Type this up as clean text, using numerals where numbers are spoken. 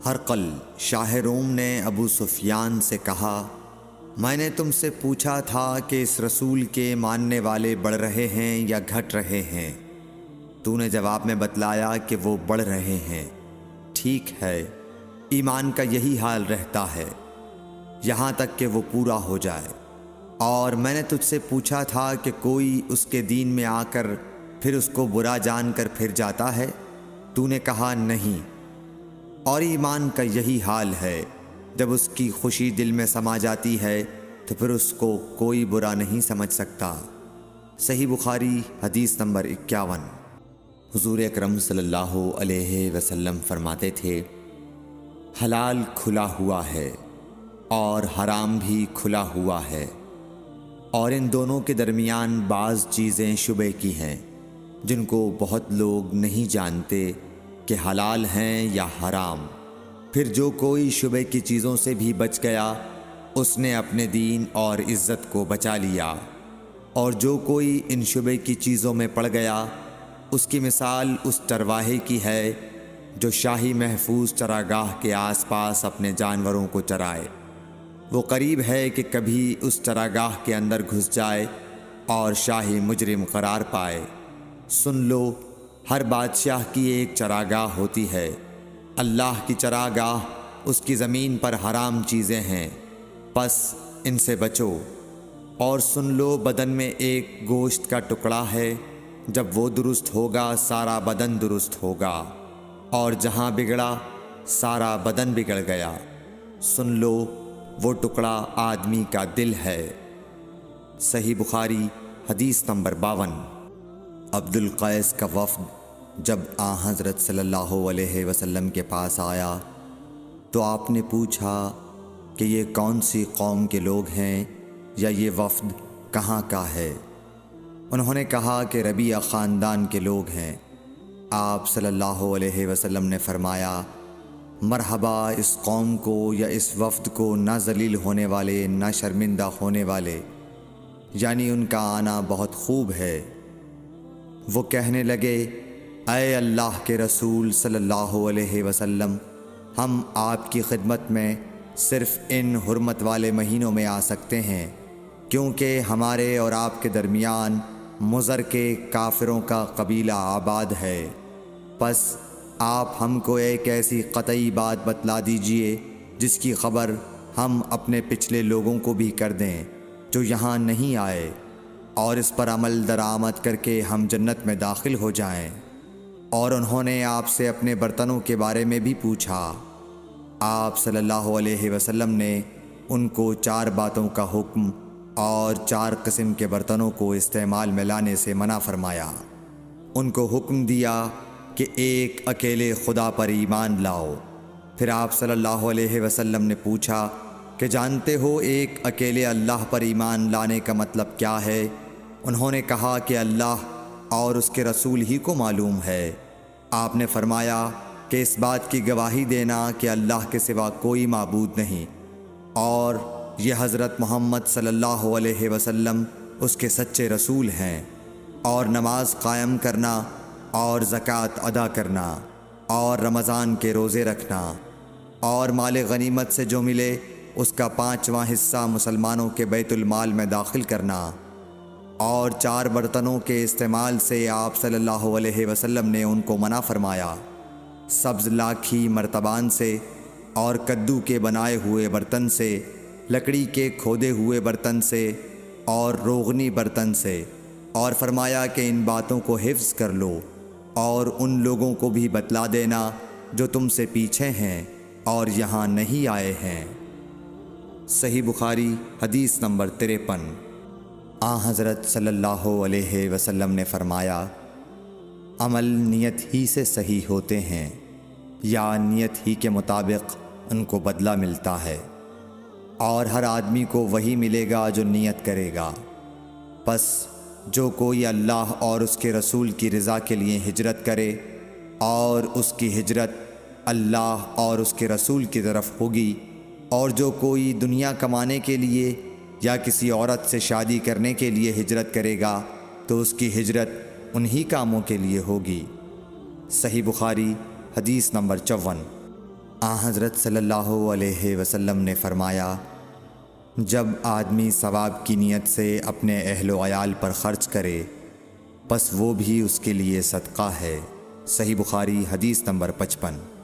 ہرقل شاہ روم نے ابو سفیان سے کہا، میں نے تم سے پوچھا تھا کہ اس رسول کے ماننے والے بڑھ رہے ہیں یا گھٹ رہے ہیں؟ تو نے جواب میں بتلایا کہ وہ بڑھ رہے ہیں۔ ٹھیک ہے، ایمان کا یہی حال رہتا ہے یہاں تک کہ وہ پورا ہو جائے۔ اور میں نے تجھ سے پوچھا تھا کہ کوئی اس کے دین میں آ کر پھر اس کو برا جان کر پھر جاتا ہے؟ تو نے کہا نہیں۔ اور ایمان کا یہی حال ہے، جب اس کی خوشی دل میں سما جاتی ہے تو پھر اس کو کوئی برا نہیں سمجھ سکتا۔ صحیح بخاری حدیث نمبر 51۔ حضور اکرم صلی اللہ علیہ وسلم فرماتے تھے، حلال کھلا ہوا ہے اور حرام بھی کھلا ہوا ہے، اور ان دونوں کے درمیان بعض چیزیں شبے کی ہیں جن کو بہت لوگ نہیں جانتے کہ حلال ہیں یا حرام۔ پھر جو کوئی شبے کی چیزوں سے بھی بچ گیا اس نے اپنے دین اور عزت کو بچا لیا، اور جو کوئی ان شبے کی چیزوں میں پڑ گیا اس کی مثال اس چرواہے کی ہے جو شاہی محفوظ چراگاہ کے آس پاس اپنے جانوروں کو چرائے۔ وہ قریب ہے کہ کبھی اس چراگاہ کے اندر گھس جائے اور شاہی مجرم قرار پائے۔ سن لو، ہر بادشاہ کی ایک چراگاہ ہوتی ہے، اللہ کی چراگاہ اس کی زمین پر حرام چیزیں ہیں، پس ان سے بچو۔ اور سن لو، بدن میں ایک گوشت کا ٹکڑا ہے، جب وہ درست ہوگا سارا بدن درست ہوگا، اور جہاں بگڑا سارا بدن بگڑ گیا۔ سن لو، وہ ٹکڑا آدمی کا دل ہے۔ صحیح بخاری حدیث نمبر 52۔ عبد القیس کا وفد جب حضرت صلی اللہ علیہ وسلم کے پاس آیا تو آپ نے پوچھا کہ یہ کون سی قوم کے لوگ ہیں یا یہ وفد کہاں کا ہے؟ انہوں نے کہا کہ ربیعہ خاندان کے لوگ ہیں۔ آپ صلی اللہ علیہ وسلم نے فرمایا، مرحبا اس قوم کو یا اس وفد کو، نہ ذلیل ہونے والے نہ شرمندہ ہونے والے، یعنی ان کا آنا بہت خوب ہے۔ وہ کہنے لگے، اے اللہ کے رسول صلی اللہ علیہ وسلم، ہم آپ کی خدمت میں صرف ان حرمت والے مہینوں میں آ سکتے ہیں، کیونکہ ہمارے اور آپ کے درمیان مضر کے کافروں کا قبیلہ آباد ہے۔ پس آپ ہم کو ایک ایسی قطعی بات بتلا دیجئے جس کی خبر ہم اپنے پچھلے لوگوں کو بھی کر دیں جو یہاں نہیں آئے، اور اس پر عمل درآمد کر کے ہم جنت میں داخل ہو جائیں۔ اور انہوں نے آپ سے اپنے برتنوں کے بارے میں بھی پوچھا۔ آپ صلی اللہ علیہ وسلم نے ان کو 4 باتوں کا حکم اور 4 قسم کے برتنوں کو استعمال میں لانے سے منع فرمایا۔ ان کو حکم دیا کہ ایک اکیلے خدا پر ایمان لاؤ۔ پھر آپ صلی اللہ علیہ وسلم نے پوچھا کہ جانتے ہو ایک اکیلے اللہ پر ایمان لانے کا مطلب کیا ہے؟ انہوں نے کہا کہ اللہ اور اس کے رسول ہی کو معلوم ہے۔ آپ نے فرمایا کہ اس بات کی گواہی دینا کہ اللہ کے سوا کوئی معبود نہیں، اور یہ حضرت محمد صلی اللہ علیہ وسلم اس کے سچے رسول ہیں، اور نماز قائم کرنا اور زکوٰۃ ادا کرنا اور رمضان کے روزے رکھنا، اور مال غنیمت سے جو ملے اس کا 5واں حصہ مسلمانوں کے بیت المال میں داخل کرنا، اور 4 برتنوں کے استعمال سے آپ صلی اللہ علیہ وسلم نے ان کو منع فرمایا، سبز لاکھی مرتبان سے اور کدو کے بنائے ہوئے برتن سے، لکڑی کے کھودے ہوئے برتن سے اور روغنی برتن سے، اور فرمایا کہ ان باتوں کو حفظ کر لو اور ان لوگوں کو بھی بتلا دینا جو تم سے پیچھے ہیں اور یہاں نہیں آئے ہیں۔ صحیح بخاری حدیث نمبر 53۔ حضرت صلی اللہ علیہ وسلم نے فرمایا، عمل نیت ہی سے صحیح ہوتے ہیں یا نیت ہی کے مطابق ان کو بدلہ ملتا ہے، اور ہر آدمی کو وہی ملے گا جو نیت کرے گا۔ پس جو کوئی اللہ اور اس کے رسول کی رضا کے لیے ہجرت کرے اور اس کی ہجرت اللہ اور اس کے رسول کی طرف ہوگی، اور جو کوئی دنیا کمانے کے لیے یا کسی عورت سے شادی کرنے کے لیے ہجرت کرے گا تو اس کی ہجرت انہی کاموں کے لیے ہوگی۔ صحیح بخاری حدیث نمبر 54۔ حضرت صلی اللہ علیہ وسلم نے فرمایا، جب آدمی ثواب کی نیت سے اپنے اہل و عیال پر خرچ کرے بس وہ بھی اس کے لیے صدقہ ہے۔ صحیح بخاری حدیث نمبر 55۔